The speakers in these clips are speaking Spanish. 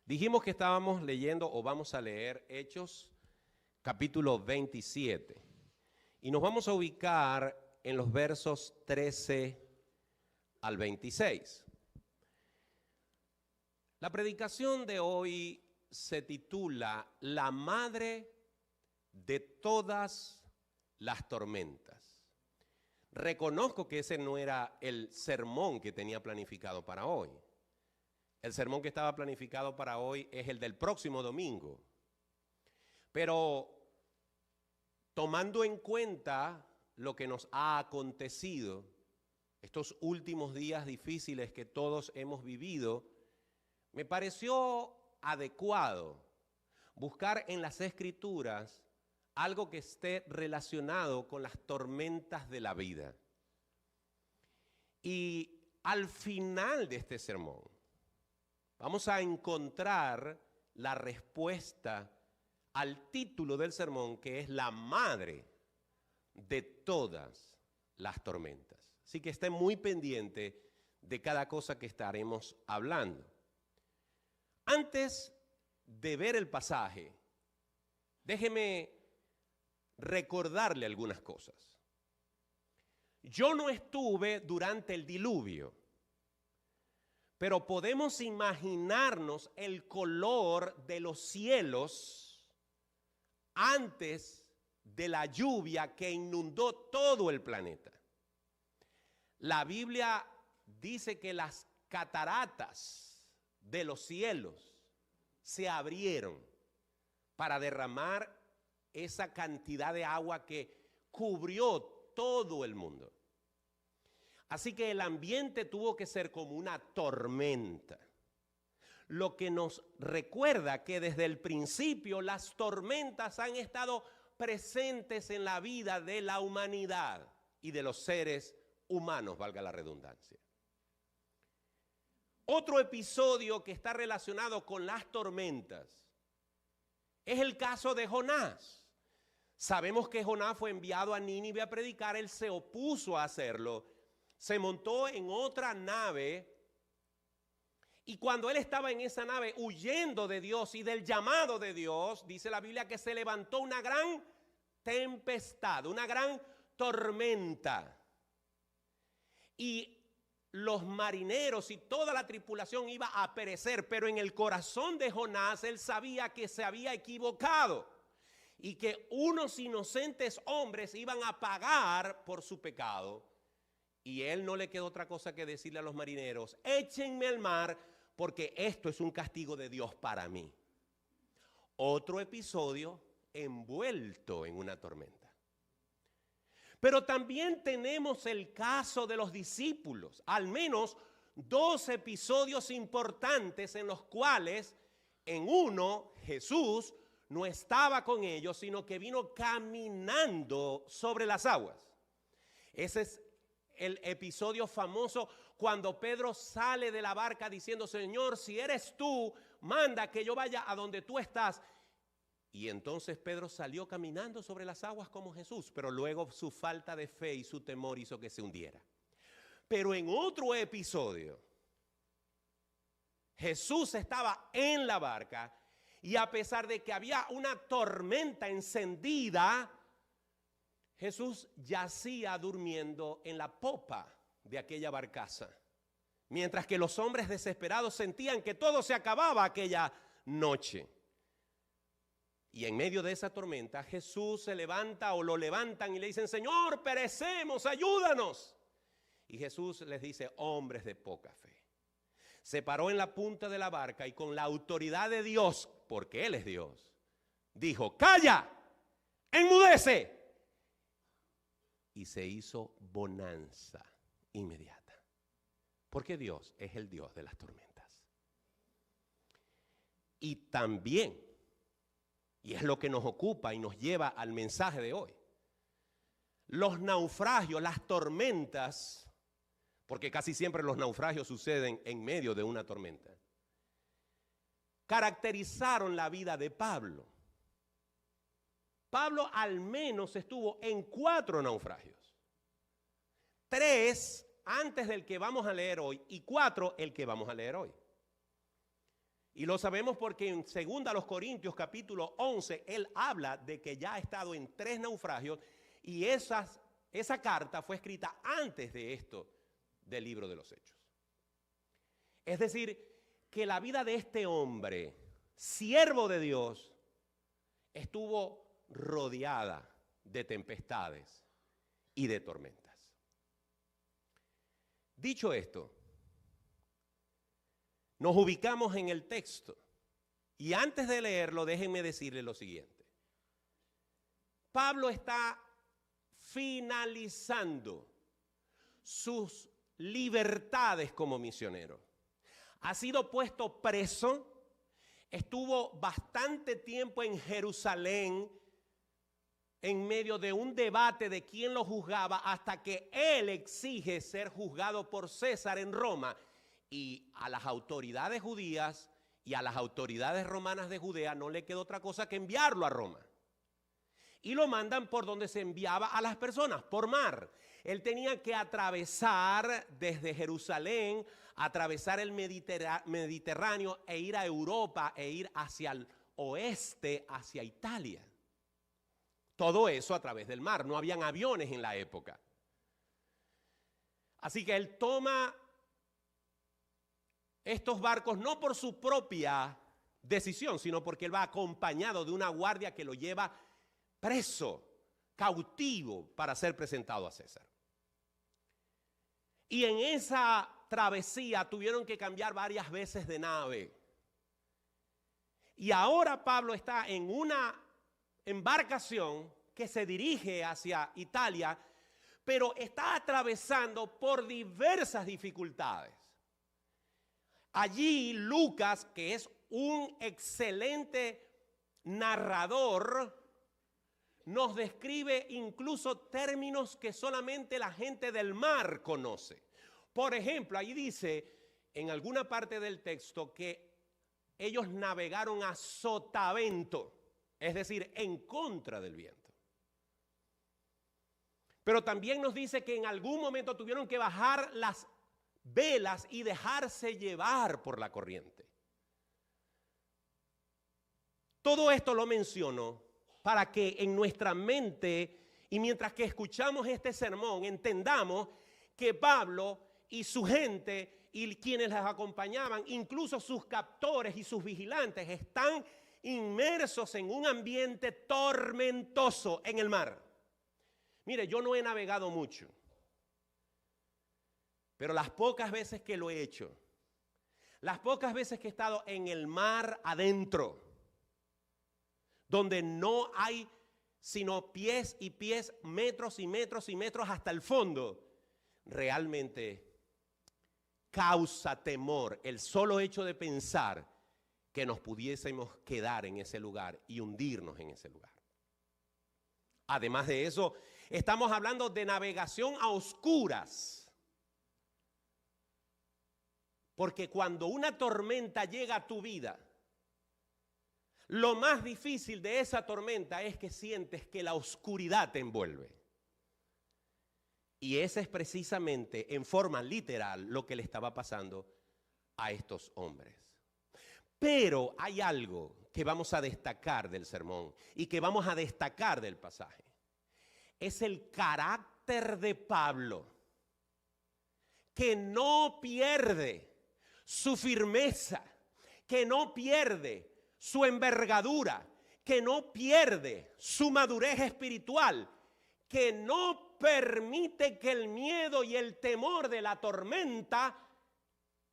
Dijimos que estábamos leyendo o vamos a leer Hechos capítulo 27 y nos vamos a ubicar en los versos 13 al 26. La predicación de hoy se titula La madre de todas las tormentas. Reconozco que ese no era el sermón que tenía planificado para hoy. El sermón que estaba planificado para hoy es el del próximo domingo. Pero tomando en cuenta lo que nos ha acontecido, estos últimos días difíciles que todos hemos vivido, me pareció adecuado buscar en las Escrituras algo que esté relacionado con las tormentas de la vida. Y al final de este sermón, vamos a encontrar la respuesta al título del sermón, que es la madre de todas las tormentas. Así que esté muy pendiente de cada cosa que estaremos hablando. Antes de ver el pasaje, déjeme recordarle algunas cosas. Yo no estuve durante el diluvio, pero podemos imaginarnos el color de los cielos antes de la lluvia que inundó todo el planeta. La Biblia dice que las cataratas de los cielos se abrieron para derramar esa cantidad de agua que cubrió todo el mundo. Así que el ambiente tuvo que ser como una tormenta. Lo que nos recuerda que desde el principio las tormentas han estado presentes en la vida de la humanidad y de los seres humanos, valga la redundancia. Otro episodio que está relacionado con las tormentas es el caso de Jonás. Sabemos que Jonás fue enviado a Nínive a predicar, él se opuso a hacerlo. Se montó en otra nave y cuando él estaba en esa nave huyendo de Dios y del llamado de Dios, dice la Biblia que se levantó una gran tempestad, una gran tormenta. Y los marineros y toda la tripulación iba a perecer, pero en el corazón de Jonás él sabía que se había equivocado y que unos inocentes hombres iban a pagar por su pecado. Y él no le quedó otra cosa que decirle a los marineros, échenme al mar porque esto es un castigo de Dios para mí. Otro episodio envuelto en una tormenta. Pero también tenemos el caso de los discípulos, al menos dos episodios importantes en los cuales en uno Jesús no estaba con ellos, sino que vino caminando sobre las aguas. Ese es el episodio famoso cuando Pedro sale de la barca diciendo, Señor, si eres tú, manda que yo vaya a donde tú estás. Y entonces Pedro salió caminando sobre las aguas como Jesús, pero luego su falta de fe y su temor hizo que se hundiera. Pero en otro episodio, Jesús estaba en la barca y a pesar de que había una tormenta encendida, Jesús yacía durmiendo en la popa de aquella barcaza, mientras que los hombres desesperados sentían que todo se acababa aquella noche. Y en medio de esa tormenta, Jesús se levanta o lo levantan y le dicen, Señor, perecemos, ayúdanos. Y Jesús les dice, hombres de poca fe. Se paró en la punta de la barca y con la autoridad de Dios, porque Él es Dios, dijo, calla, enmudece. Y se hizo bonanza inmediata. Porque Dios es el Dios de las tormentas. Y también, y es lo que nos ocupa y nos lleva al mensaje de hoy, los naufragios, las tormentas, porque casi siempre los naufragios suceden en medio de una tormenta, caracterizaron la vida de Pablo. Pablo al menos estuvo en 4 naufragios. 3 antes del que vamos a leer hoy y 4 el que vamos a leer hoy. Y lo sabemos porque en 2 Corintios capítulo 11, él habla de que ya ha estado en 3 naufragios y esa carta fue escrita antes de esto del libro de los Hechos. Es decir, que la vida de este hombre, siervo de Dios, estuvo rodeada de tempestades y de tormentas. Dicho esto, nos ubicamos en el texto y antes de leerlo, déjenme decirles lo siguiente. Pablo está finalizando sus libertades como misionero. Ha sido puesto preso, estuvo bastante tiempo en Jerusalén en medio de un debate de quién lo juzgaba hasta que él exige ser juzgado por César en Roma. Y a las autoridades judías y a las autoridades romanas de Judea no le quedó otra cosa que enviarlo a Roma. Y lo mandan por donde se enviaba a las personas, por mar. Él tenía que atravesar desde Jerusalén, atravesar el Mediterráneo e ir a Europa e ir hacia el oeste, hacia Italia. Todo eso a través del mar. No habían aviones en la época. Así que él toma estos barcos no por su propia decisión, sino porque él va acompañado de una guardia que lo lleva preso, cautivo, para ser presentado a César. Y en esa travesía tuvieron que cambiar varias veces de nave. Y ahora Pablo está en una embarcación que se dirige hacia Italia, pero está atravesando por diversas dificultades. Allí Lucas, que es un excelente narrador, nos describe incluso términos que solamente la gente del mar conoce. Por ejemplo, ahí dice en alguna parte del texto que ellos navegaron a sotavento, es decir, en contra del viento. Pero también nos dice que en algún momento tuvieron que bajar las velas y dejarse llevar por la corriente. Todo esto lo menciono para que en nuestra mente y mientras que escuchamos este sermón entendamos que Pablo y su gente y quienes les acompañaban, incluso sus captores y sus vigilantes, están inmersos en un ambiente tormentoso en el mar. Mire, yo no he navegado mucho, pero las pocas veces que lo he hecho, las pocas veces que he estado en el mar adentro, donde no hay sino pies y pies, metros y metros y metros hasta el fondo, realmente causa temor el solo hecho de pensar que nos pudiésemos quedar en ese lugar y hundirnos en ese lugar. Además de eso, estamos hablando de navegación a oscuras. Porque cuando una tormenta llega a tu vida, lo más difícil de esa tormenta es que sientes que la oscuridad te envuelve. Y ese es precisamente, en forma literal, lo que le estaba pasando a estos hombres. Pero hay algo que vamos a destacar del sermón y que vamos a destacar del pasaje. Es el carácter de Pablo, que no pierde su firmeza, que no pierde su envergadura, que no pierde su madurez espiritual, que no permite que el miedo y el temor de la tormenta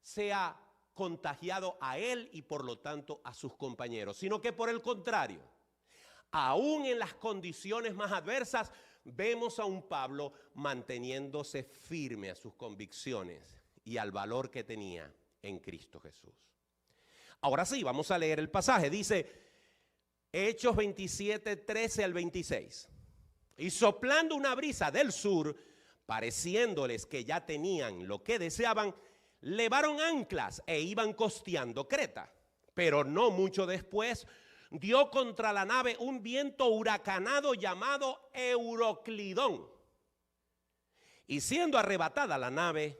sea contagiado a él y por lo tanto a sus compañeros, sino que por el contrario, aún en las condiciones más adversas, vemos a un Pablo manteniéndose firme a sus convicciones y al valor que tenía en Cristo Jesús. Ahora sí, vamos a leer el pasaje. Dice Hechos 27, 13 al 26. Y soplando una brisa del sur, pareciéndoles que ya tenían lo que deseaban, levaron anclas e iban costeando Creta. Pero no mucho después, dio contra la nave un viento huracanado llamado Euroclidón. Y siendo arrebatada la nave,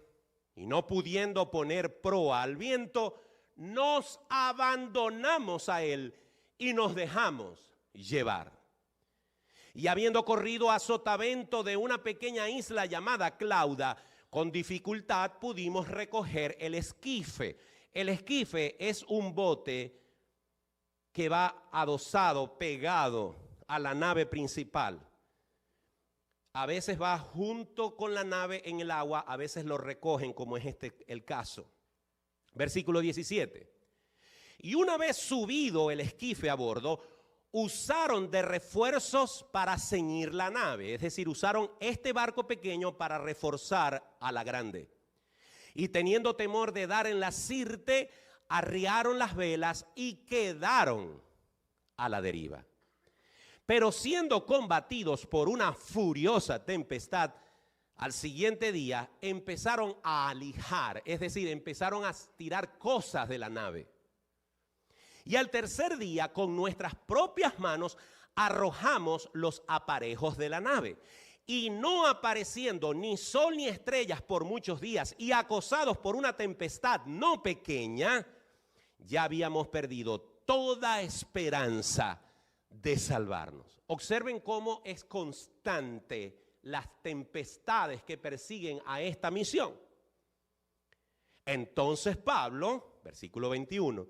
y no pudiendo poner proa al viento, nos abandonamos a él y nos dejamos llevar. Y habiendo corrido a sotavento de una pequeña isla llamada Clauda, con dificultad pudimos recoger el esquife. El esquife es un bote que va adosado, pegado a la nave principal. A veces va junto con la nave en el agua, a veces lo recogen, como es el caso. Versículo 17. Y una vez subido el esquife a bordo, usaron de refuerzos para ceñir la nave. Es decir, usaron este barco pequeño para reforzar a la grande. Y teniendo temor de dar en la sirte, arriaron las velas y quedaron a la deriva. Pero siendo combatidos por una furiosa tempestad, al siguiente día empezaron a alijar, es decir, empezaron a tirar cosas de la nave. Y al tercer día, con nuestras propias manos, arrojamos los aparejos de la nave. Y no apareciendo ni sol ni estrellas por muchos días y acosados por una tempestad no pequeña, ya habíamos perdido toda esperanza de salvarnos. Observen cómo es constante las tempestades que persiguen a esta misión. Entonces Pablo, versículo 21,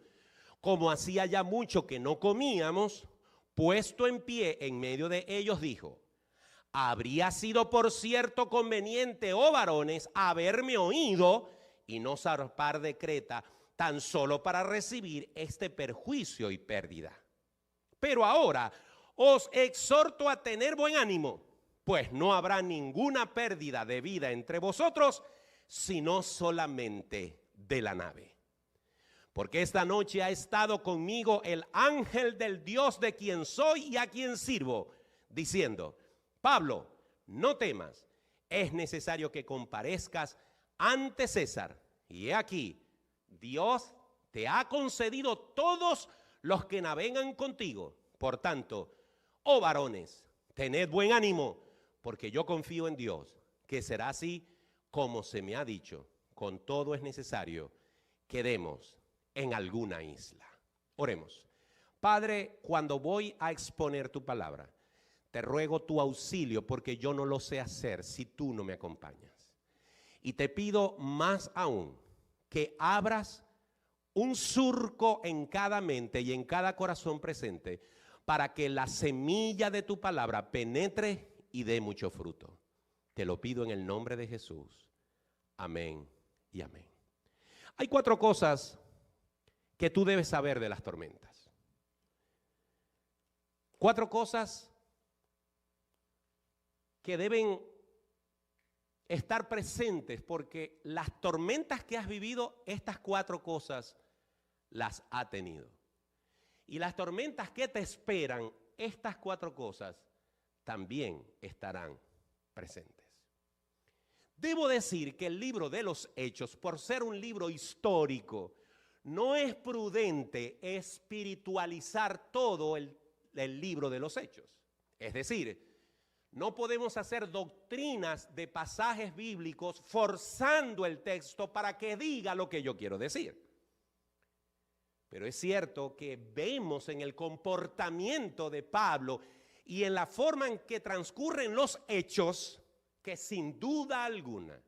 como hacía ya mucho que no comíamos, puesto en pie en medio de ellos, dijo: habría sido por cierto conveniente, oh varones, haberme oído y no zarpar de Creta, tan solo para recibir este perjuicio y pérdida. Pero ahora os exhorto a tener buen ánimo, pues no habrá ninguna pérdida de vida entre vosotros, sino solamente de la nave. Porque esta noche ha estado conmigo el ángel del Dios de quien soy y a quien sirvo, diciendo: Pablo, no temas, es necesario que comparezcas ante César. Y he aquí, Dios te ha concedido todos los que navegan contigo. Por tanto, oh varones, tened buen ánimo, porque yo confío en Dios, que será así como se me ha dicho. Con todo es necesario que demos en alguna isla. Oremos. Padre, cuando voy a exponer tu palabra, te ruego tu auxilio, porque yo no lo sé hacer si tú no me acompañas. Y te pido más aún que abras un surco en cada mente y en cada corazón presente, para que la semilla de tu palabra penetre y dé mucho fruto. Te lo pido en el nombre de Jesús. Amén y amén. Hay 4 cosas que tú debes saber de las tormentas. 4 cosas que deben estar presentes, porque las tormentas que has vivido, estas 4 cosas las ha tenido. Y las tormentas que te esperan, estas 4 cosas también estarán presentes. Debo decir que el libro de los Hechos, por ser un libro histórico, no es prudente espiritualizar todo el libro de los Hechos. Es decir, no podemos hacer doctrinas de pasajes bíblicos forzando el texto para que diga lo que yo quiero decir. Pero es cierto que vemos en el comportamiento de Pablo y en la forma en que transcurren los hechos que sin duda alguna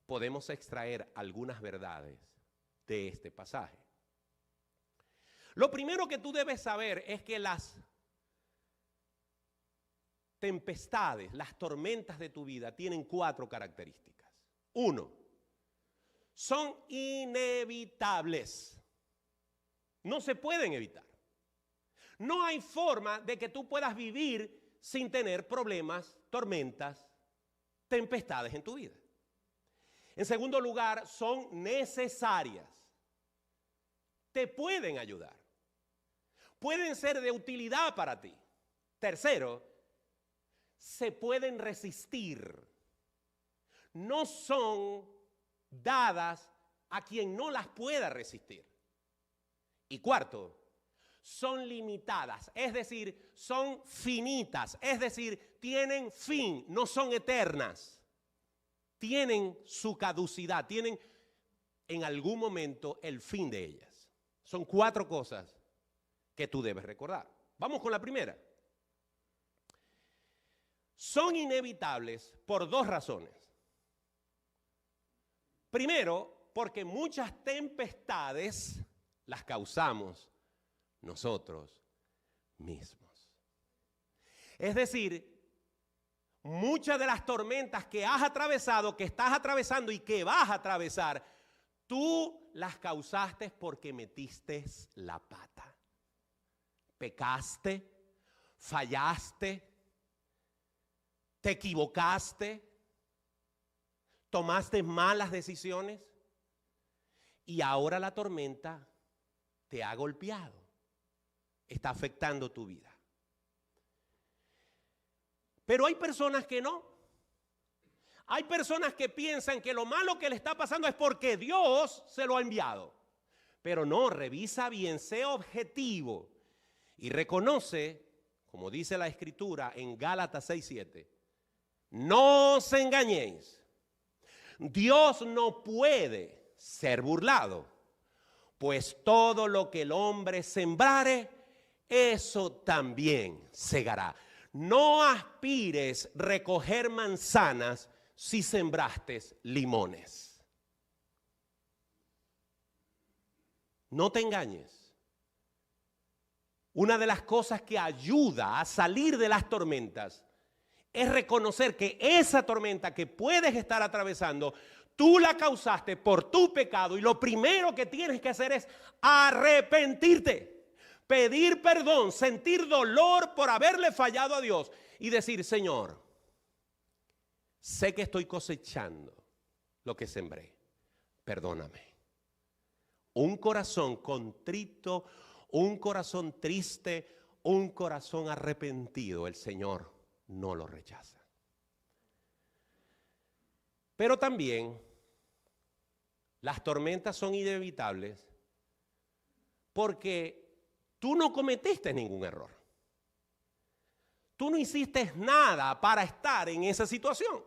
podemos extraer algunas verdades de este pasaje. Lo primero que tú debes saber es que las tempestades, las tormentas de tu vida tienen 4 características. 1, son inevitables. No se pueden evitar. No hay forma de que tú puedas vivir sin tener problemas, tormentas, tempestades en tu vida. En segundo lugar, son necesarias. Te pueden ayudar. Pueden ser de utilidad para ti. Tercero, se pueden resistir. No son dadas a quien no las pueda resistir. Y cuarto, son limitadas, es decir, son finitas, es decir, tienen fin, no son eternas. Tienen su caducidad, tienen en algún momento el fin de ellas. Son 4 cosas que tú debes recordar. Vamos con la primera. Son inevitables por 2 razones. Primero, porque muchas tempestades las causamos nosotros mismos. Es decir, muchas de las tormentas que has atravesado, que estás atravesando y que vas a atravesar, tú las causaste porque metiste la pata. Pecaste, fallaste, te equivocaste, tomaste malas decisiones y ahora la tormenta te ha golpeado, está afectando tu vida. Pero hay personas que no. Hay personas que piensan que lo malo que le está pasando es porque Dios se lo ha enviado. Pero no, revisa bien, sé objetivo y reconoce, como dice la Escritura en Gálatas 6:7, no os engañéis. Dios no puede ser burlado, pues todo lo que el hombre sembrare, eso también segará. No aspires recoger manzanas si sembraste limones. No te engañes. Una de las cosas que ayuda a salir de las tormentas es reconocer que esa tormenta que puedes estar atravesando, tú la causaste por tu pecado y lo primero que tienes que hacer es arrepentirte. Pedir perdón, sentir dolor por haberle fallado a Dios y decir, Señor, sé que estoy cosechando lo que sembré, perdóname. Un corazón contrito, un corazón triste, un corazón arrepentido, el Señor no lo rechaza. Pero también las tormentas son inevitables porque tú no cometiste ningún error. Tú no hiciste nada para estar en esa situación.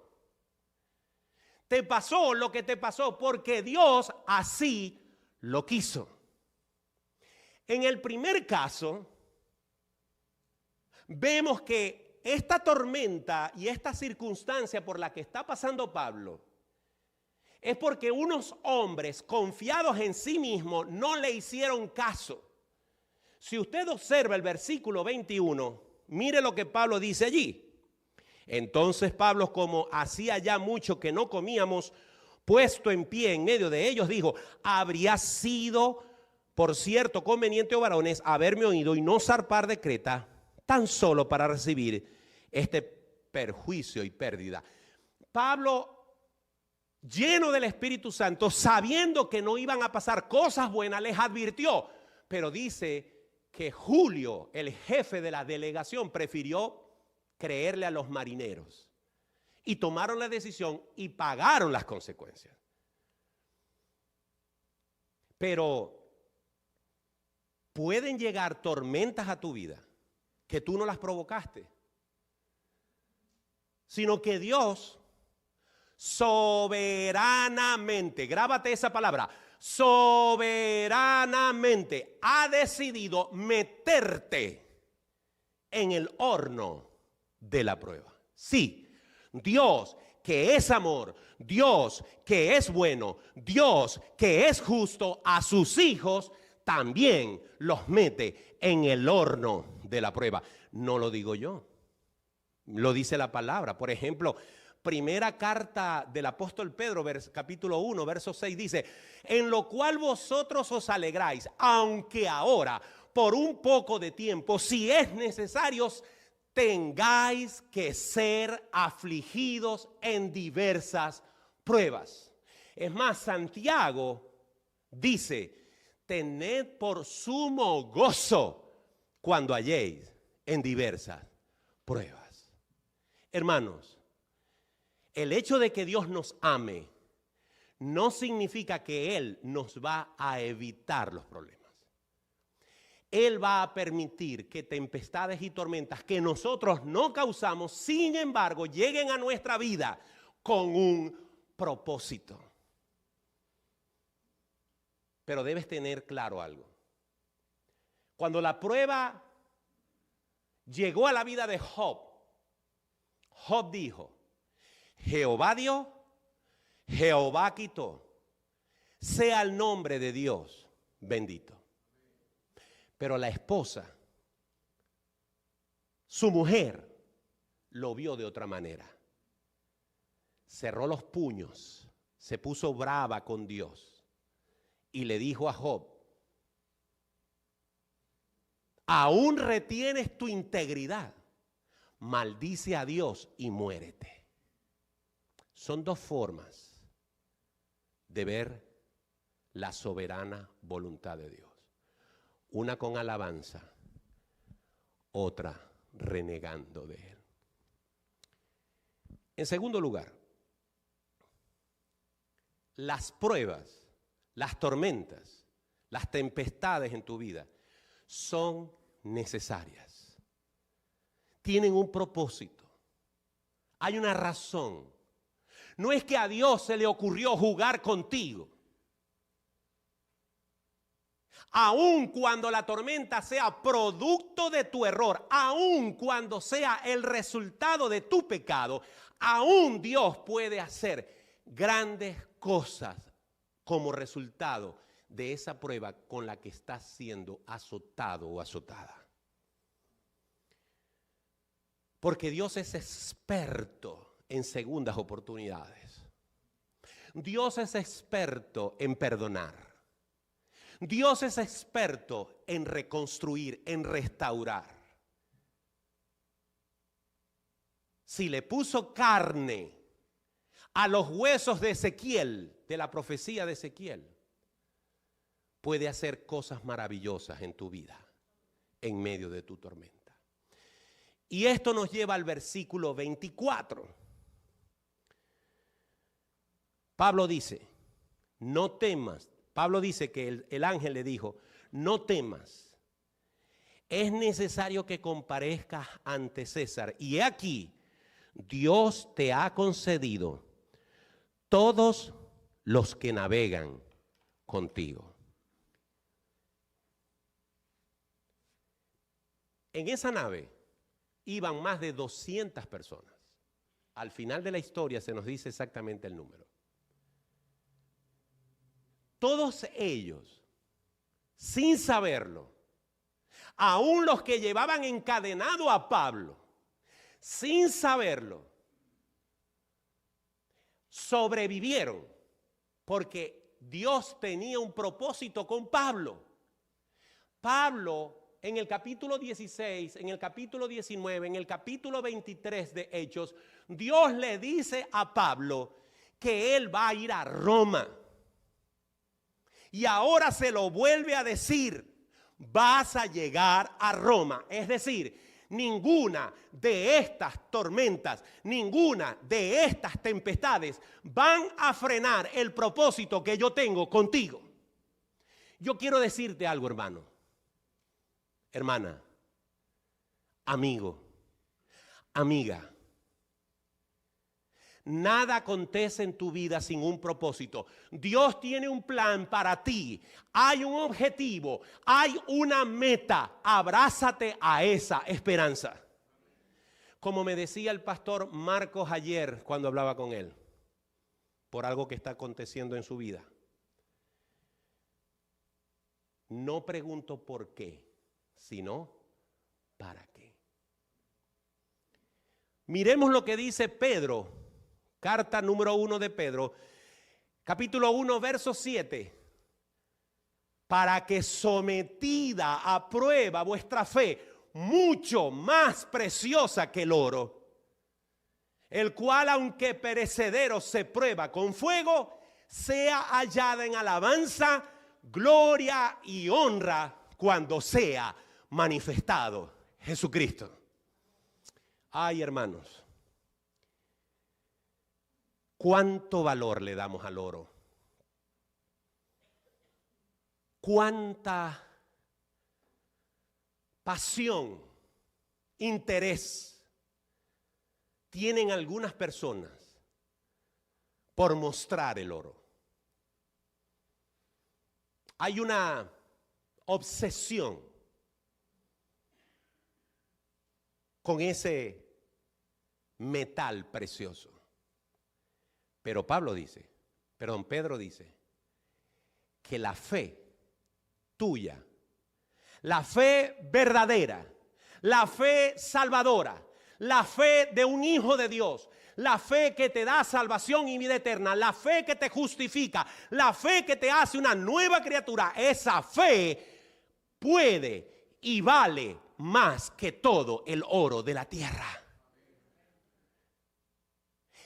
Te pasó lo que te pasó porque Dios así lo quiso. En el primer caso, vemos que esta tormenta y esta circunstancia por la que está pasando Pablo es porque unos hombres confiados en sí mismos no le hicieron caso. Si usted observa el versículo 21, mire lo que Pablo dice allí. Entonces Pablo, como hacía ya mucho que no comíamos, puesto en pie en medio de ellos, dijo, habría sido, por cierto, conveniente, oh varones, haberme oído y no zarpar de Creta, tan solo para recibir este perjuicio y pérdida. Pablo, lleno del Espíritu Santo, sabiendo que no iban a pasar cosas buenas, les advirtió, pero dice que Julio, el jefe de la delegación, prefirió creerle a los marineros y tomaron la decisión y pagaron las consecuencias. Pero pueden llegar tormentas a tu vida que tú no las provocaste, sino que Dios soberanamente, grábate esa palabra, soberanamente ha decidido meterte en el horno de la prueba. Sí, Dios que es amor, Dios que es bueno, Dios que es justo, a sus hijos también los mete en el horno de la prueba. No lo digo yo, lo dice la palabra. Por ejemplo, primera carta del apóstol Pedro, capítulo 1, verso 6, dice, en lo cual vosotros os alegráis, aunque ahora, por un poco de tiempo, si es necesario, tengáis que ser afligidos en diversas pruebas. Es más, Santiago dice, tened por sumo gozo cuando halléis en diversas pruebas. Hermanos, el hecho de que Dios nos ame no significa que Él nos va a evitar los problemas. Él va a permitir que tempestades y tormentas que nosotros no causamos, sin embargo, lleguen a nuestra vida con un propósito. Pero debes tener claro algo. Cuando la prueba llegó a la vida de Job, Job dijo, Jehová dio, Jehová quitó, sea el nombre de Dios bendito. Pero la esposa, su mujer, lo vio de otra manera. Cerró los puños, se puso brava con Dios y le dijo a Job, aún retienes tu integridad, maldice a Dios y muérete. Son dos formas de ver la soberana voluntad de Dios. Una con alabanza, otra renegando de Él. En segundo lugar, las pruebas, las tormentas, las tempestades en tu vida son necesarias. Tienen un propósito. Hay una razón. No es que a Dios se le ocurrió jugar contigo. Aun cuando la tormenta sea producto de tu error, aun cuando sea el resultado de tu pecado, aún Dios puede hacer grandes cosas como resultado de esa prueba con la que estás siendo azotado o azotada. Porque Dios es experto en segundas oportunidades. Dios es experto en perdonar. Dios es experto en reconstruir, en restaurar. Si le puso carne a los huesos de Ezequiel, de la profecía de Ezequiel, puede hacer cosas maravillosas en tu vida, en medio de tu tormenta. Y esto nos lleva al versículo 24. Pablo dice, no temas. Pablo dice que el ángel le dijo, no temas. Es necesario que comparezcas ante César. Y he aquí, Dios te ha concedido todos los que navegan contigo. En esa nave iban más de 200 personas. Al final de la historia se nos dice exactamente el número. Todos ellos, sin saberlo, aún los que llevaban encadenado a Pablo, sin saberlo, sobrevivieron porque Dios tenía un propósito con Pablo. Pablo, en el capítulo 16, en el capítulo 19, en el capítulo 23 de Hechos, Dios le dice a Pablo que él va a ir a Roma. Y ahora se lo vuelve a decir, vas a llegar a Roma. Es decir, ninguna de estas tormentas, ninguna de estas tempestades van a frenar el propósito que yo tengo contigo. Yo quiero decirte algo, hermano, hermana, amigo, amiga. Nada acontece en tu vida sin un propósito. Dios tiene un plan para ti. Hay un objetivo, hay una meta. Abrázate a esa esperanza. Como me decía el pastor Marcos ayer cuando hablaba con él, por algo que está aconteciendo en su vida. No pregunto por qué, sino para qué. Miremos lo que dice Pedro. Carta número 1 de Pedro, capítulo 1, verso 7. Para que sometida a prueba vuestra fe, mucho más preciosa que el oro, el cual aunque perecedero se prueba con fuego, sea hallada en alabanza, gloria y honra cuando sea manifestado Jesucristo. Ay, hermanos. ¿Cuánto valor le damos al oro? ¿Cuánta pasión, interés tienen algunas personas por mostrar el oro? hay una obsesión con ese metal precioso. Pero Pedro dice que la fe tuya, la fe verdadera, la fe salvadora, la fe de un hijo de Dios, la fe que te da salvación y vida eterna, la fe que te justifica, la fe que te hace una nueva criatura, esa fe puede y vale más que todo el oro de la tierra.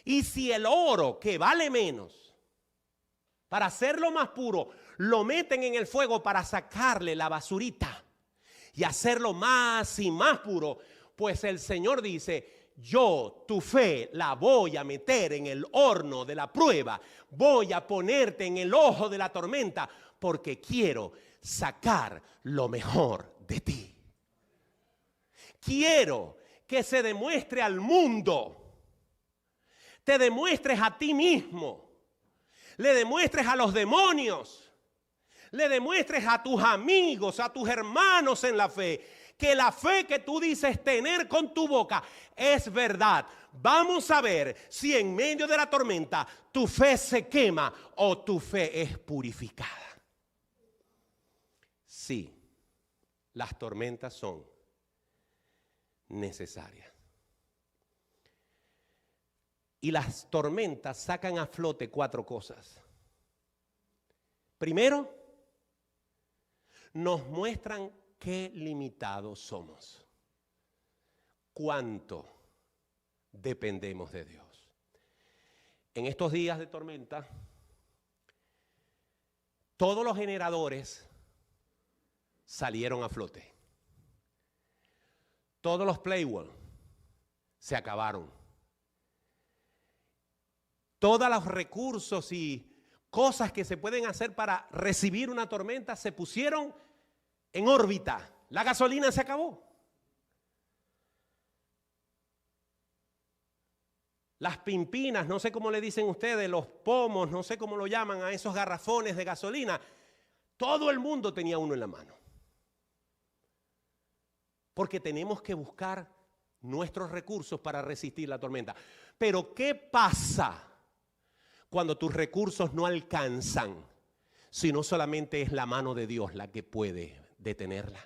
Y si el oro, que vale menos, para hacerlo más puro, lo meten en el fuego para sacarle la basurita y hacerlo más y más puro, pues el Señor dice: yo tu fe la voy a meter en el horno de la prueba, voy a ponerte en el ojo de la tormenta, porque quiero sacar lo mejor de ti. Quiero que se demuestre al mundo, te demuestres a ti mismo, le demuestres a los demonios, le demuestres a tus amigos, a tus hermanos en la fe, que la fe que tú dices tener con tu boca es verdad. Vamos a ver si en medio de la tormenta tu fe se quema o tu fe es purificada. Sí, las tormentas son necesarias. Y las tormentas sacan a flote 4 cosas. Primero, nos muestran qué limitados somos, cuánto dependemos de Dios. En estos días de tormenta, todos los generadores salieron a flote. Todos los Playwall se acabaron. Todos los recursos y cosas que se pueden hacer para recibir una tormenta se pusieron en órbita. La gasolina se acabó. Las pimpinas, no sé cómo le dicen ustedes, los pomos, no sé cómo lo llaman a esos garrafones de gasolina. Todo el mundo tenía uno en la mano. Porque tenemos que buscar nuestros recursos para resistir la tormenta. Pero ¿qué pasa cuando tus recursos no alcanzan, si no solamente es la mano de Dios la que puede detenerla?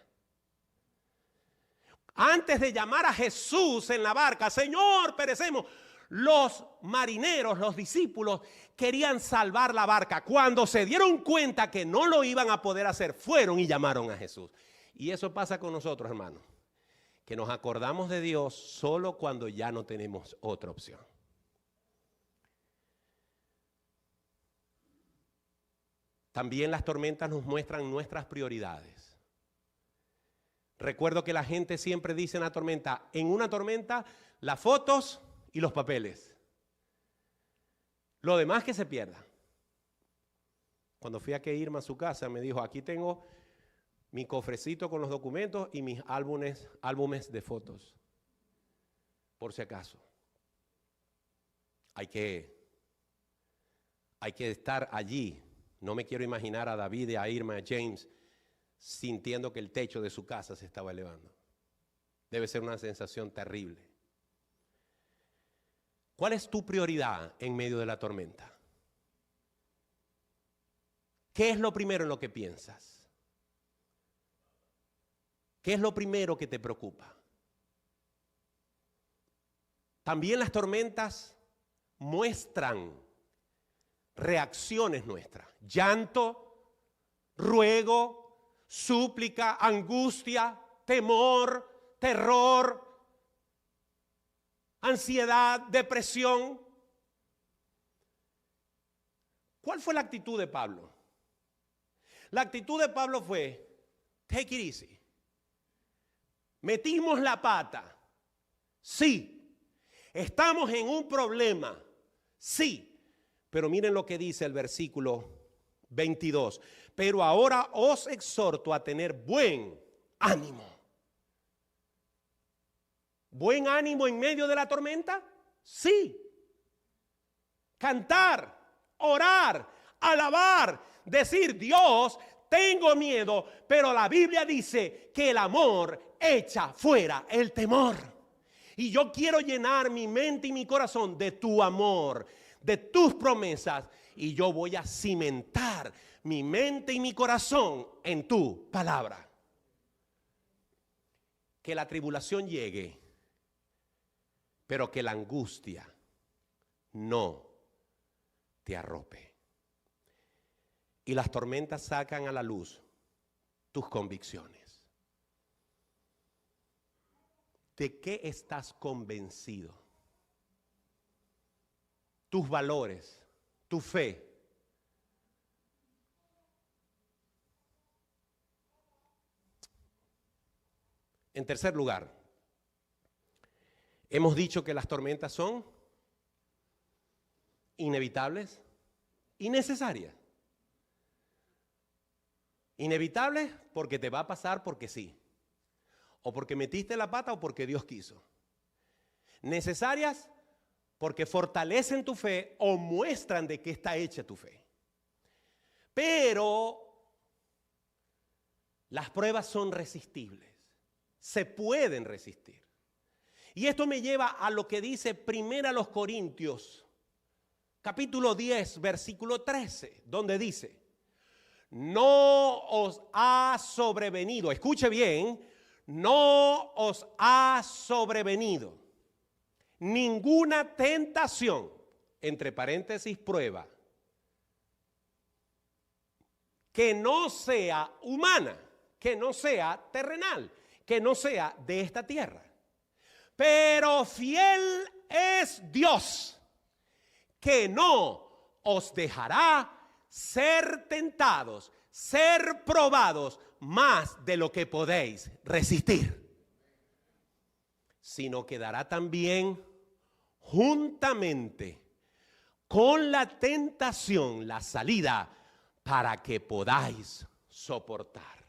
Antes de llamar a Jesús en la barca, Señor, perecemos, los marineros, los discípulos, querían salvar la barca. Cuando se dieron cuenta que no lo iban a poder hacer, fueron y llamaron a Jesús. Y eso pasa con nosotros, hermanos, que nos acordamos de Dios solo cuando ya no tenemos otra opción. También las tormentas nos muestran nuestras prioridades. Recuerdo que la gente siempre dice en una tormenta, las fotos y los papeles. Lo demás que se pierda. Cuando fui a que Irma a su casa, me dijo: aquí tengo mi cofrecito con los documentos y mis álbumes de fotos. Por si acaso. Hay que estar allí. No me quiero imaginar a David, a Irma, a James sintiendo que el techo de su casa se estaba elevando. Debe ser una sensación terrible. ¿Cuál es tu prioridad en medio de la tormenta? ¿Qué es lo primero en lo que piensas? ¿Qué es lo primero que te preocupa? También las tormentas muestran reacciones nuestras: llanto, ruego, súplica, angustia, temor, terror, ansiedad, depresión. ¿Cuál fue la actitud de Pablo? La actitud de Pablo fue: take it easy. Metimos la pata. Sí. Estamos en un problema. Sí. Pero miren lo que dice el versículo 22. Pero ahora os exhorto a tener buen ánimo. ¿Buen ánimo en medio de la tormenta? Sí. Cantar, orar, alabar, decir: Dios, tengo miedo, pero la Biblia dice que el amor echa fuera el temor. Y yo quiero llenar mi mente y mi corazón de tu amor, de tus promesas, y yo voy a cimentar mi mente y mi corazón en tu palabra. Que la tribulación llegue, pero que la angustia no te arrope. Y las tormentas sacan a la luz tus convicciones. ¿De qué estás convencido? Tus valores, tu fe. En tercer lugar, hemos dicho que las tormentas son inevitables y necesarias. Inevitables porque te va a pasar porque sí, o porque metiste la pata o porque Dios quiso. Necesarias porque fortalecen tu fe o muestran de qué está hecha tu fe. Pero las pruebas son resistibles, se pueden resistir. Y esto me lleva a lo que dice 1 Corintios, capítulo 10, versículo 13, donde dice: no os ha sobrevenido, escuche bien, no os ha sobrevenido ninguna tentación, entre paréntesis prueba, que no sea humana, que no sea terrenal, que no sea de esta tierra. Pero fiel es Dios, que no os dejará ser tentados, ser probados más de lo que podéis resistir, sino que dará también juntamente con la tentación la salida para que podáis soportar.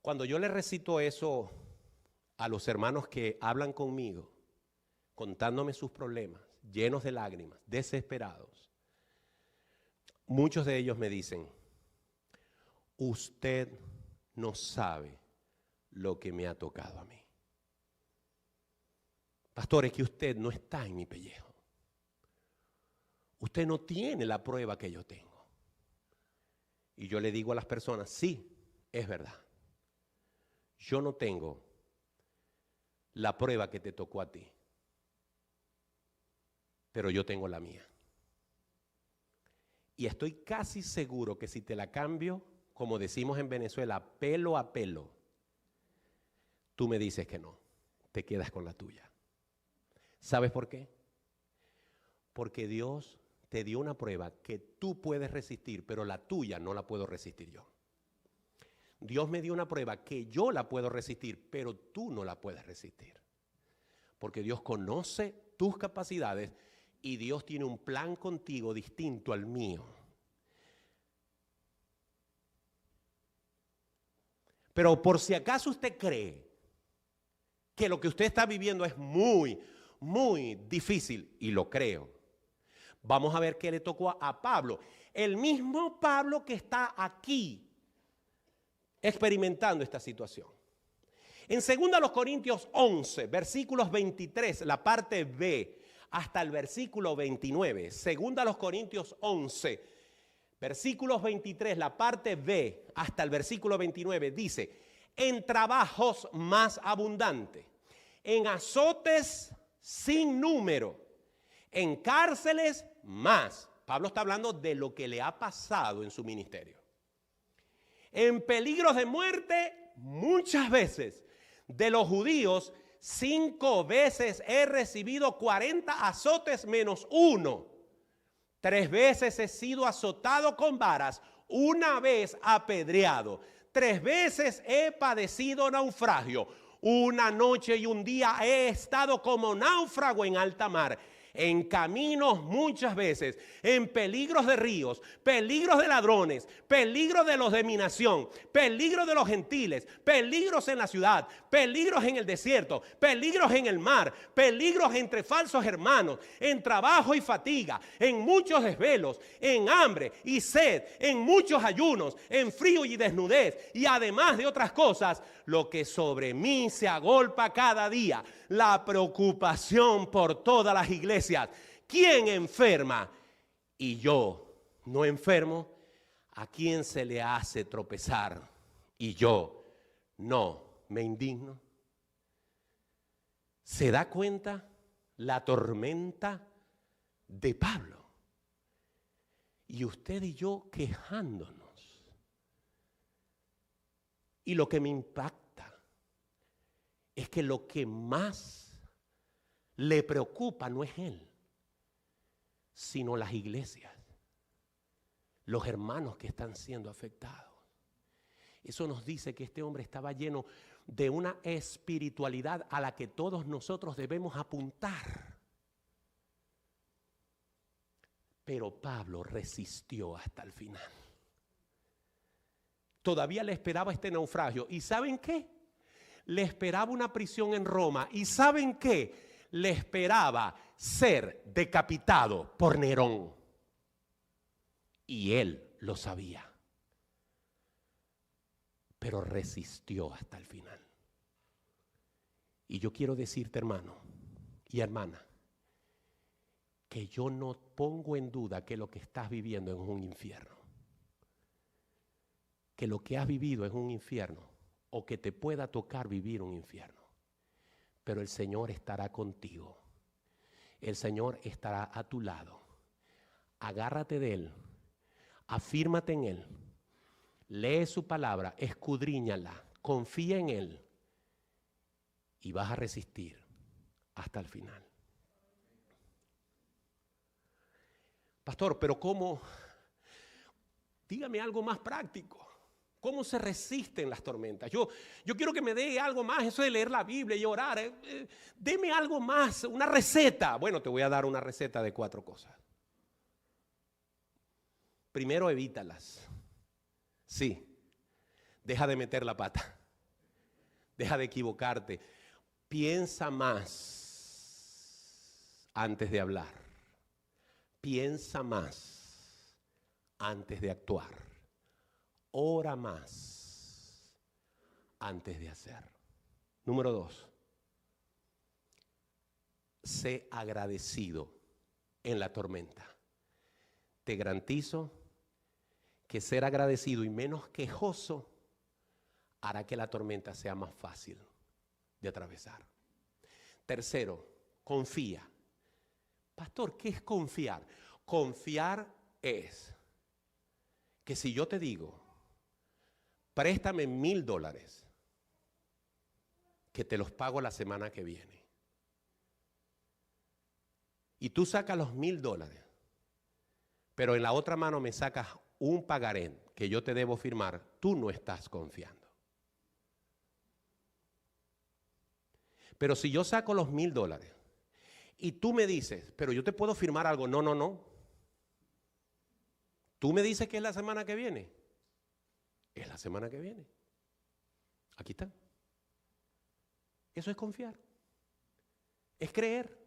Cuando yo le recito eso a los hermanos que hablan conmigo, contándome sus problemas, llenos de lágrimas, desesperados, muchos de ellos me dicen: usted no sabe lo que me ha tocado a mí. Pastor, es que usted no está en mi pellejo. Usted no tiene la prueba que yo tengo. Y yo le digo a las personas: sí, es verdad. Yo no tengo la prueba que te tocó a ti, pero yo tengo la mía. Y estoy casi seguro que si te la cambio, como decimos en Venezuela, pelo a pelo, tú me dices que no, te quedas con la tuya. ¿Sabes por qué? Porque Dios te dio una prueba que tú puedes resistir, pero la tuya no la puedo resistir yo. Dios me dio una prueba que yo la puedo resistir, pero tú no la puedes resistir. Porque Dios conoce tus capacidades y Dios tiene un plan contigo distinto al mío. Pero por si acaso usted cree que lo que usted está viviendo es muy, muy difícil, y lo creo, vamos a ver qué le tocó a Pablo. El mismo Pablo que está aquí experimentando esta situación. En 2 Corintios 11, versículos 23, la parte B, hasta el versículo 29. 2 Corintios 11, versículos 23, la parte B, hasta el versículo 29, dice: en trabajos más abundantes, en azotes sin número, en cárceles más. Pablo está hablando de lo que le ha pasado en su ministerio. En peligros de muerte muchas veces. De los judíos 5 veces he recibido 40 azotes menos 1. 3 veces he sido azotado con varas, 1 vez apedreado. 3 veces he padecido naufragio. 1 noche y 1 día he estado como náufrago en alta mar. en caminos muchas veces, en peligros de ríos, peligros de ladrones, peligros de los de mi nación, peligros de los gentiles, peligros en la ciudad, peligros en el desierto, peligros en el mar, peligros entre falsos hermanos, en trabajo y fatiga, en muchos desvelos, en hambre y sed, en muchos ayunos, en frío y desnudez, y además de otras cosas, lo que sobre mí se agolpa cada día, la preocupación por todas las iglesias. ¿Quién enferma? Y yo no enfermo. ¿A quién se le hace tropezar? Y yo no me indigno. ¿Se da cuenta la tormenta de Pablo? Y usted y yo quejándonos. Y lo que me impacta es que lo que más le preocupa no es él, sino las iglesias, los hermanos que están siendo afectados. Eso nos dice que este hombre estaba lleno de una espiritualidad a la que todos nosotros debemos apuntar. Pero Pablo resistió hasta el final. Todavía le esperaba este naufragio. ¿Y saben qué? Le esperaba una prisión en Roma. ¿Y saben qué? Le esperaba ser decapitado por Nerón. Y él lo sabía. Pero resistió hasta el final. Y yo quiero decirte, hermano y hermana, que yo no pongo en duda que lo que estás viviendo es un infierno. Que lo que has vivido es un infierno, o que te pueda tocar vivir un infierno. Pero el Señor estará contigo. El Señor estará a tu lado. Agárrate de Él. Afírmate en Él. Lee su palabra, escudriñala, confía en Él. Y vas a resistir hasta el final. Pastor, pero ¿cómo? Dígame algo más práctico. ¿Cómo se resisten las tormentas? Yo quiero que me dé algo más, eso de leer la Biblia y orar. Deme algo más, una receta. Bueno, te voy a dar una receta de 4 cosas. Primero, evítalas. Sí, deja de meter la pata. Deja de equivocarte. Piensa más antes de hablar. Piensa más antes de actuar. Ora más antes de hacer. Número 2. Sé agradecido en la tormenta. Te garantizo que ser agradecido y menos quejoso hará que la tormenta sea más fácil de atravesar. Tercero, confía. Pastor, ¿qué es confiar? Confiar es que si yo te digo, préstame $1,000, que te los pago la semana que viene, y tú sacas los $1,000, pero en la otra mano me sacas un pagaré que yo te debo firmar, tú no estás confiando. Pero si yo saco los $1,000 y tú me dices, pero yo te puedo firmar algo, no. Tú me dices que es la semana que viene. Es la semana que viene. Aquí está. Eso es confiar. Es creer.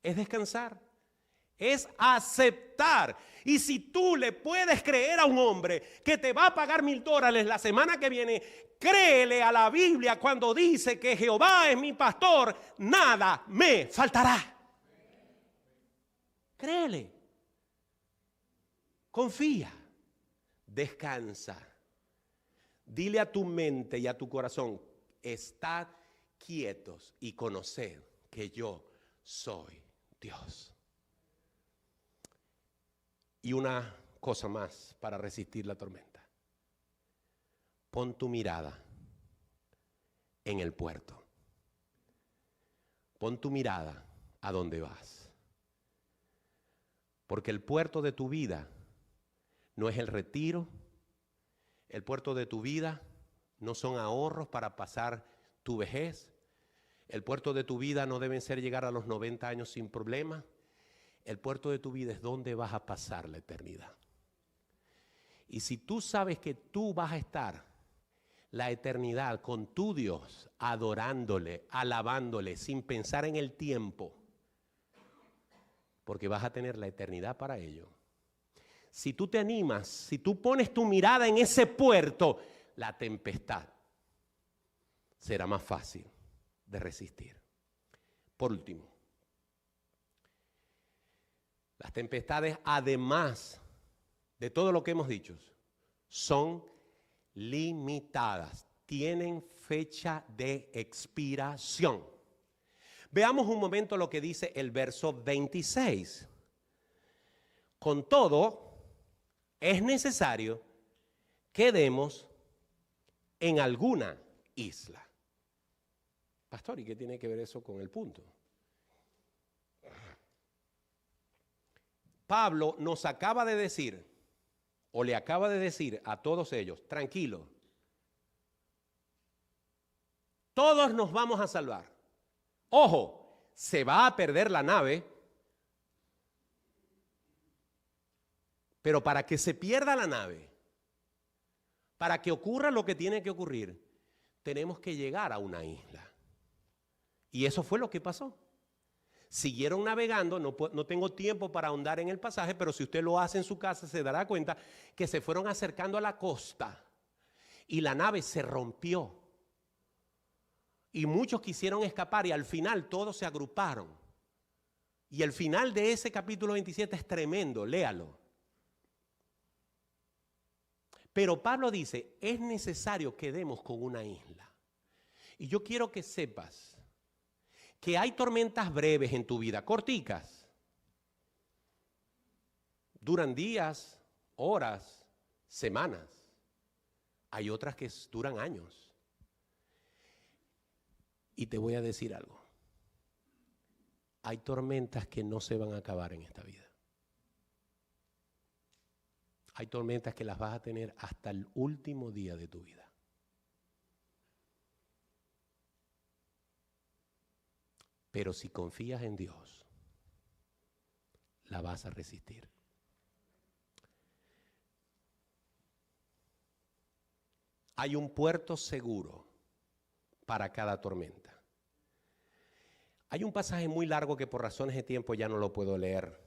Es descansar. Es aceptar. Y si tú le puedes creer a un hombre que te va a pagar $1,000 la semana que viene, créele a la Biblia cuando dice que Jehová es mi pastor, nada me faltará. Créele. Confía. Descansa. Dile a tu mente y a tu corazón, estad quietos y conoced que yo soy Dios. Y una cosa más para resistir la tormenta. Pon tu mirada en el puerto. Pon tu mirada a donde vas. Porque el puerto de tu vida no es el retiro. El puerto de tu vida no son ahorros para pasar tu vejez. El puerto de tu vida no deben ser llegar a los 90 años sin problema. El puerto de tu vida es donde vas a pasar la eternidad. Y si tú sabes que tú vas a estar la eternidad con tu Dios, adorándole, alabándole, sin pensar en el tiempo, porque vas a tener la eternidad para ello. Si tú te animas, si tú pones tu mirada en ese puerto, la tempestad será más fácil de resistir. Por último, las tempestades, además de todo lo que hemos dicho, son limitadas, tienen fecha de expiración. Veamos un momento lo que dice el verso 26. Con todo, es necesario que demos en alguna isla. Pastor, ¿y qué tiene que ver eso con el punto? Pablo nos acaba de decir, o le acaba de decir a todos ellos, tranquilo, todos nos vamos a salvar. Ojo, se va a perder la nave, pero para que se pierda la nave, para que ocurra lo que tiene que ocurrir, tenemos que llegar a una isla. Y eso fue lo que pasó. Siguieron navegando, no tengo tiempo para ahondar en el pasaje, pero si usted lo hace en su casa se dará cuenta que se fueron acercando a la costa y la nave se rompió. Y muchos quisieron escapar y al final todos se agruparon. Y el final de ese capítulo 27 es tremendo, léalo. Pero Pablo dice, es necesario que demos con una isla. Y yo quiero que sepas que hay tormentas breves en tu vida, corticas. Duran días, horas, semanas. Hay otras que duran años. Y te voy a decir algo. Hay tormentas que no se van a acabar en esta vida. Hay tormentas que las vas a tener hasta el último día de tu vida. Pero si confías en Dios, la vas a resistir. Hay un puerto seguro para cada tormenta. Hay un pasaje muy largo que por razones de tiempo ya no lo puedo leer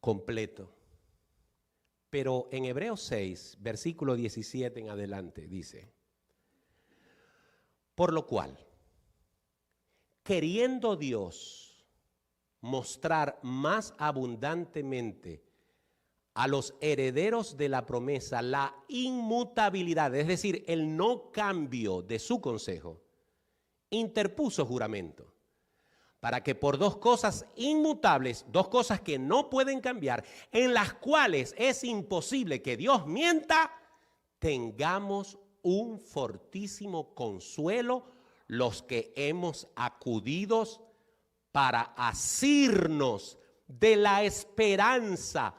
completo. Pero en Hebreos 6, versículo 17 en adelante, dice, por lo cual, queriendo Dios mostrar más abundantemente a los herederos de la promesa la inmutabilidad, es decir, el no cambio de su consejo, interpuso juramento, para que por dos cosas inmutables, dos cosas que no pueden cambiar, en las cuales es imposible que Dios mienta, tengamos un fortísimo consuelo los que hemos acudido para asirnos de la esperanza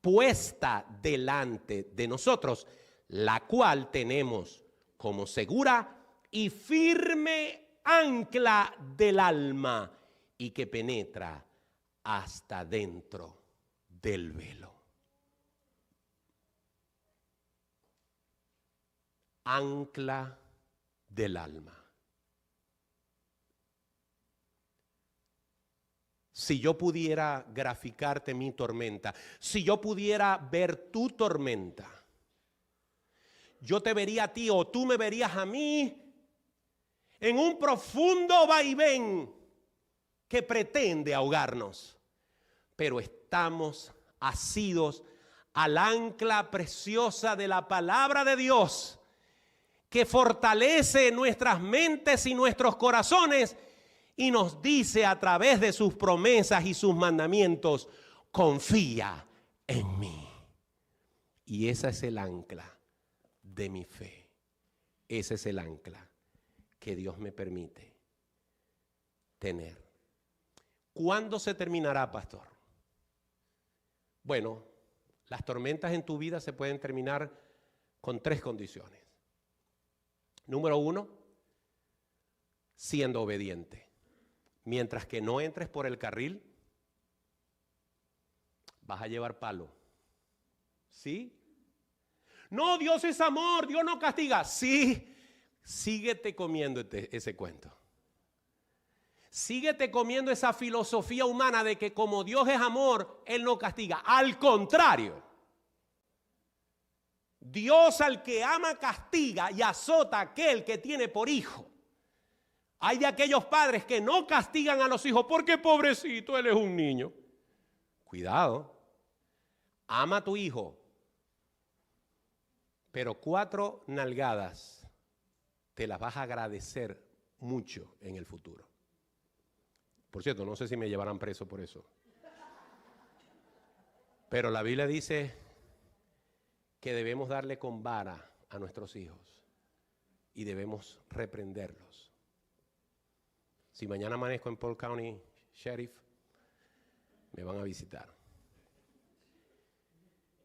puesta delante de nosotros, la cual tenemos como segura y firme ancla del alma y que penetra hasta dentro del velo. Ancla del alma. Si yo pudiera graficarte mi tormenta, si yo pudiera ver tu tormenta, yo te vería a ti o tú me verías a mí en un profundo vaivén que pretende ahogarnos. Pero estamos asidos al ancla preciosa de la palabra de Dios que fortalece nuestras mentes y nuestros corazones y nos dice a través de sus promesas y sus mandamientos, confía en mí. Y esa es el ancla de mi fe. Ese es el ancla que Dios me permite tener. ¿Cuándo se terminará, pastor? Bueno, las tormentas en tu vida se pueden terminar con tres condiciones. Número 1, siendo obediente. Mientras que no entres por el carril vas a llevar palo. ¿Sí? No, Dios es amor, Dios no castiga. Sí, síguete comiendo ese cuento. Síguete comiendo esa filosofía humana de que como Dios es amor, Él no castiga. Al contrario, Dios al que ama castiga y azota a aquel que tiene por hijo. Hay de aquellos padres que no castigan a los hijos porque pobrecito, él es un niño. Cuidado, ama a tu hijo, pero 4 nalgadas te las vas a agradecer mucho en el futuro. Por cierto, no sé si me llevarán preso por eso. Pero la Biblia dice que debemos darle con vara a nuestros hijos y debemos reprenderlos. Si mañana amanezco en Polk County Sheriff, me van a visitar.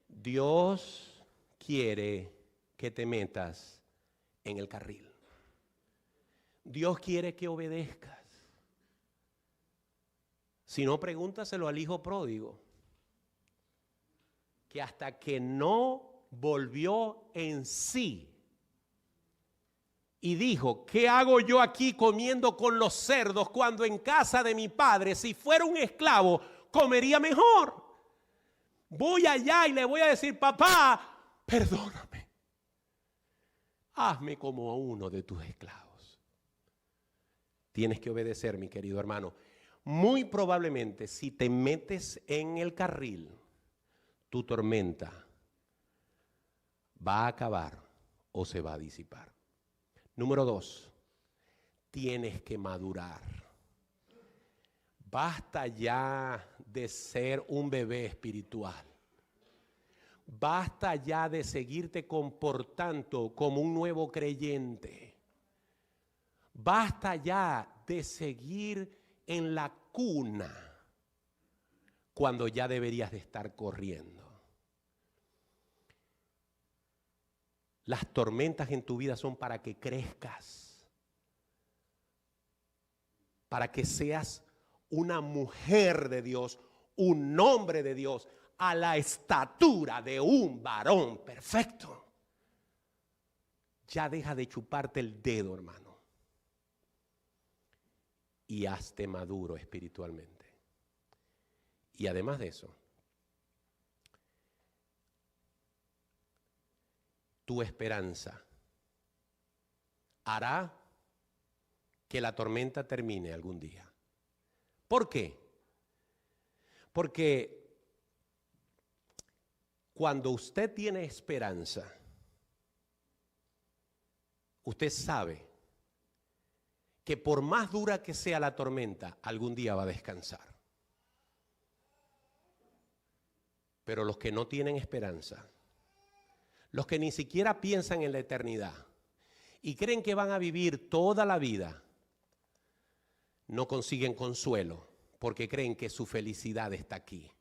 Dios quiere que te metas en el carril. Dios quiere que obedezcas. Si no, pregúntaselo al hijo pródigo, que hasta que no volvió en sí y dijo, ¿qué hago yo aquí comiendo con los cerdos cuando en casa de mi padre, si fuera un esclavo, comería mejor? Voy allá y le voy a decir, papá, perdóname. Hazme como a uno de tus esclavos. Tienes que obedecer, mi querido hermano. Muy probablemente, si te metes en el carril, tu tormenta va a acabar o se va a disipar. Número 2, tienes que madurar. Basta ya de ser un bebé espiritual. Basta ya de seguirte comportando como un nuevo creyente. Basta ya de seguir en la cuna cuando ya deberías de estar corriendo. Las tormentas en tu vida son para que crezcas, para que seas una mujer de Dios, un hombre de Dios, a la estatura de un varón perfecto. Ya deja de chuparte el dedo, hermano, y hazte maduro espiritualmente. Y además de eso, tu esperanza hará que la tormenta termine algún día. ¿Por qué? Porque cuando usted tiene esperanza, usted sabe que por más dura que sea la tormenta, algún día va a descansar. Pero los que no tienen esperanza, los que ni siquiera piensan en la eternidad y creen que van a vivir toda la vida, no consiguen consuelo porque creen que su felicidad está aquí,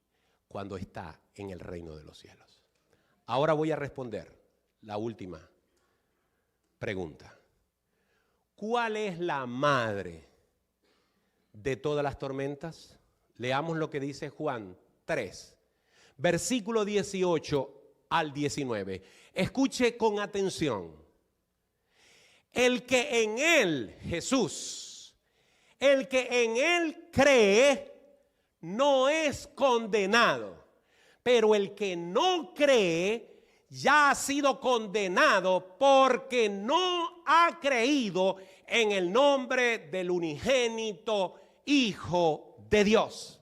cuando está en el reino de los cielos. Ahora voy a responder la última pregunta. ¿Cuál es la madre de todas las tormentas? Leamos lo que dice Juan 3, versículo 18 al 19. Escuche con atención. El que en él, Jesús, el que en él cree, no es condenado. Pero el que no cree, ya ha sido condenado porque no ha creído en el nombre del unigénito Hijo de Dios.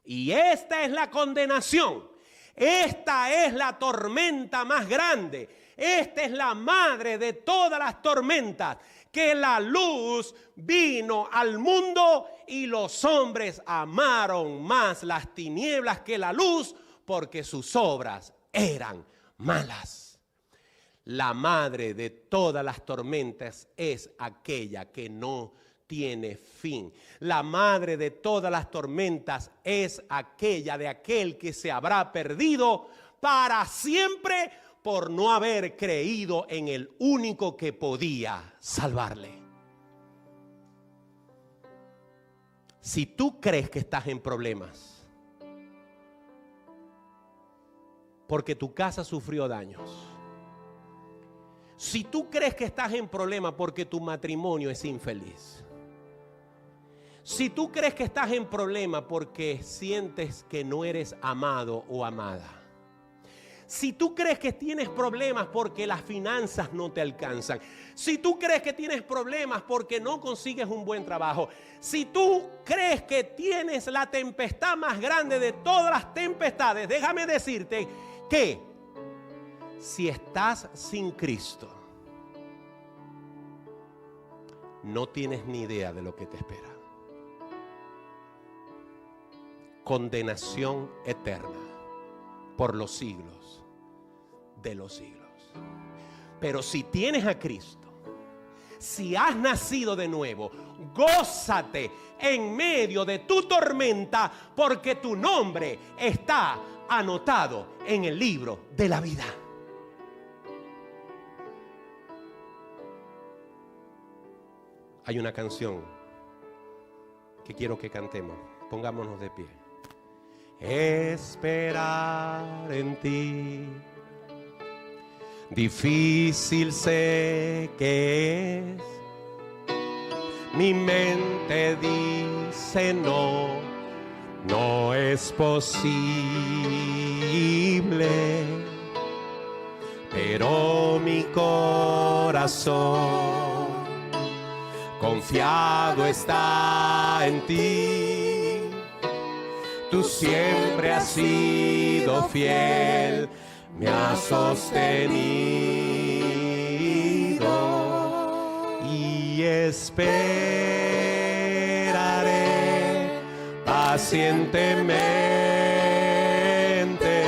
Y esta es la condenación. Esta es la tormenta más grande. Esta es la madre de todas las tormentas. Que la luz vino al mundo y los hombres amaron más las tinieblas que la luz porque sus obras eran malas. La madre de todas las tormentas es aquella que no tiene fin. La madre de todas las tormentas es aquella de aquel que se habrá perdido para siempre por no haber creído en el único que podía salvarle. Si tú crees que estás en problemas, porque tu casa sufrió daños. Si tú crees que estás en problema porque tu matrimonio es infeliz. Si tú crees que estás en problema porque sientes que no eres amado o amada. Si tú crees que tienes problemas porque las finanzas no te alcanzan. Si tú crees que tienes problemas porque no consigues un buen trabajo. Si tú crees que tienes la tempestad más grande de todas las tempestades, déjame decirte que si estás sin Cristo, no tienes ni idea de lo que te espera. Condenación eterna por los siglos de los siglos. Pero si tienes a Cristo, si has nacido de nuevo, gózate en medio de tu tormenta, porque tu nombre está anotado en el libro de la vida. Hay una canción que quiero que cantemos. Pongámonos de pie. Esperar en ti, difícil sé que es. Mi mente dice no, no es posible. Pero mi corazón confiado está en ti. Tú siempre has sido fiel, me has sostenido y esperaré pacientemente,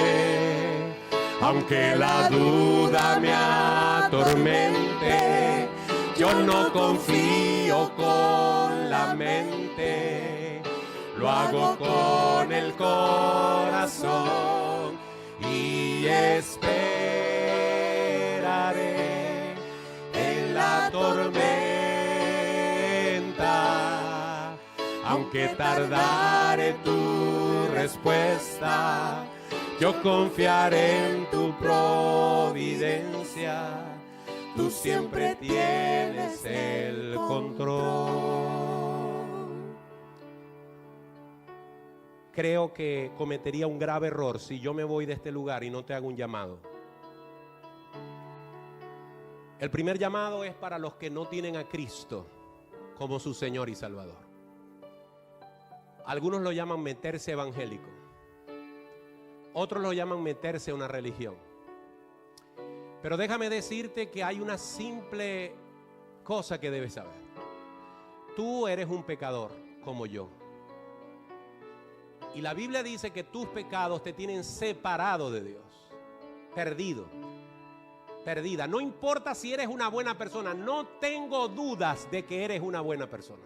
aunque la duda me atormente, yo no confío con la mente. Lo hago con el corazón y esperaré en la tormenta. Aunque tardare tu respuesta, yo confiaré en tu providencia. Tú siempre tienes el control. Creo que cometería un grave error si yo me voy de este lugar y no te hago un llamado. El primer llamado es para los que no tienen a Cristo como su Señor y Salvador. Algunos lo llaman meterse evangélico. Otros lo llaman meterse a una religión. Pero déjame decirte que hay una simple cosa que debes saber. Tú eres un pecador como yo. Y la Biblia dice que tus pecados te tienen separado de Dios, perdido, perdida. No importa si eres una buena persona, no tengo dudas de que eres una buena persona.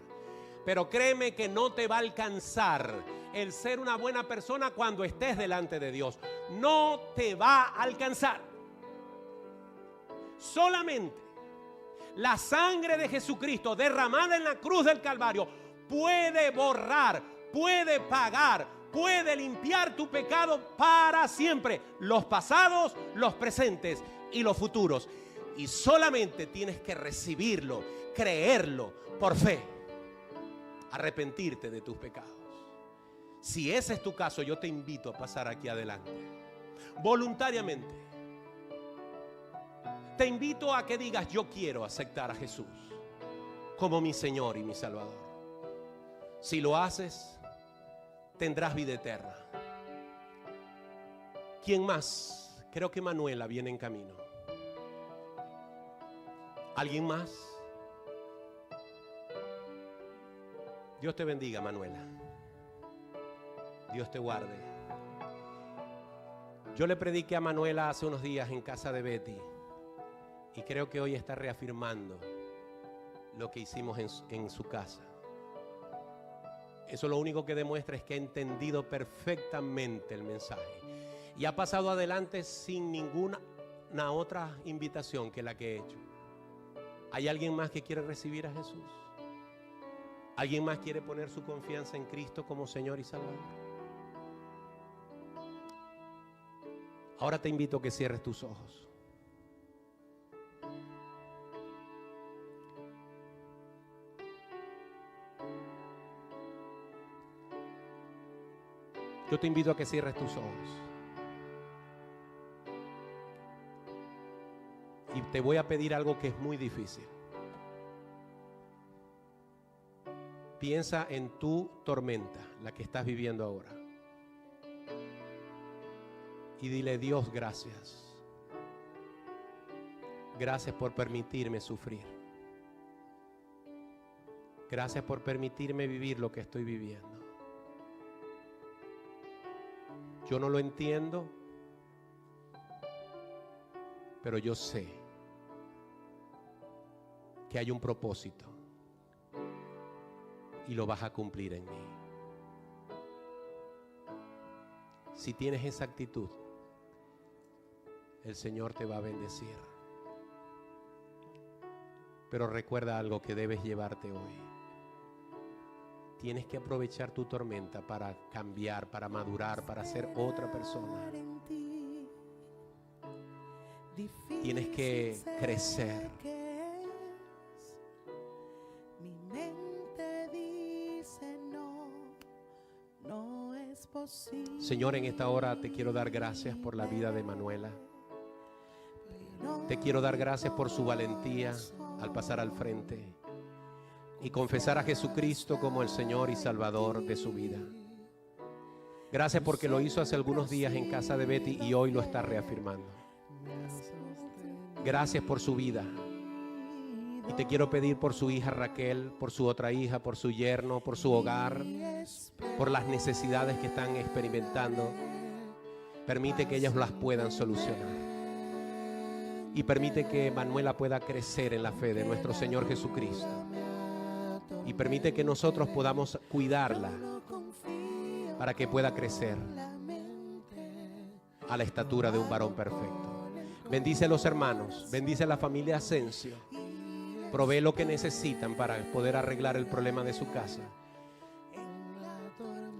Pero créeme que no te va a alcanzar el ser una buena persona cuando estés delante de Dios. No te va a alcanzar. Solamente la sangre de Jesucristo derramada en la cruz del Calvario puede borrar, puede pagar, puede limpiar tu pecado para siempre, los pasados, los presentes y los futuros. Y solamente tienes que recibirlo, creerlo por fe, arrepentirte de tus pecados. Si ese es tu caso, yo te invito a pasar aquí adelante, voluntariamente. Te invito a que digas: yo quiero aceptar a Jesús como mi Señor y mi Salvador. Si lo haces, tendrás vida eterna. ¿Quién más? Creo que Manuela viene en camino. ¿Alguien más? Dios te bendiga, Manuela. Dios te guarde. Yo le prediqué a Manuela hace unos días en casa de Betty y creo que hoy está reafirmando lo que hicimos en su casa. Eso lo único que demuestra es que ha entendido perfectamente el mensaje y ha pasado adelante sin ninguna otra invitación que la que he hecho. ¿Hay alguien más que quiere recibir a Jesús? ¿Alguien más quiere poner su confianza en Cristo como Señor y Salvador? Ahora te invito a que cierres tus ojos. Yo te invito a que cierres tus ojos. Y te voy a pedir algo que es muy difícil. Piensa en tu tormenta, la que estás viviendo ahora. Y dile: Dios, gracias. Gracias por permitirme sufrir. Gracias por permitirme vivir lo que estoy viviendo. Yo no lo entiendo, pero yo sé que hay un propósito y lo vas a cumplir en mí. Si tienes esa actitud, el Señor te va a bendecir. Pero recuerda algo que debes llevarte hoy. Tienes que aprovechar tu tormenta para cambiar, para madurar, para ser otra persona. Tienes que crecer. Señor, en esta hora te quiero dar gracias por la vida de Manuela. Te quiero dar gracias por su valentía al pasar al frente y confesar a Jesucristo como el Señor y Salvador de su vida. Gracias porque lo hizo hace algunos días en casa de Betty y hoy lo está reafirmando. Gracias por su vida. Y te quiero pedir por su hija Raquel, por su otra hija, por su yerno, por su hogar, por las necesidades que están experimentando. Permite que ellos las puedan solucionar. Y permite que Manuela pueda crecer en la fe de nuestro Señor Jesucristo. Y permite que nosotros podamos cuidarla para que pueda crecer a la estatura de un varón perfecto. Bendice a los hermanos, bendice a la familia Asensio. Provee lo que necesitan para poder arreglar el problema de su casa.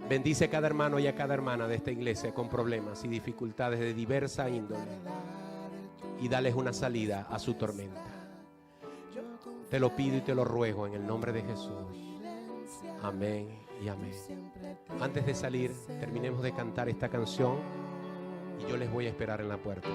Bendice a cada hermano y a cada hermana de esta iglesia con problemas y dificultades de diversa índole. Y dales una salida a su tormenta. Te lo pido y te lo ruego en el nombre de Jesús. Amén y amén. Antes de salir, terminemos de cantar esta canción y yo les voy a esperar en la puerta.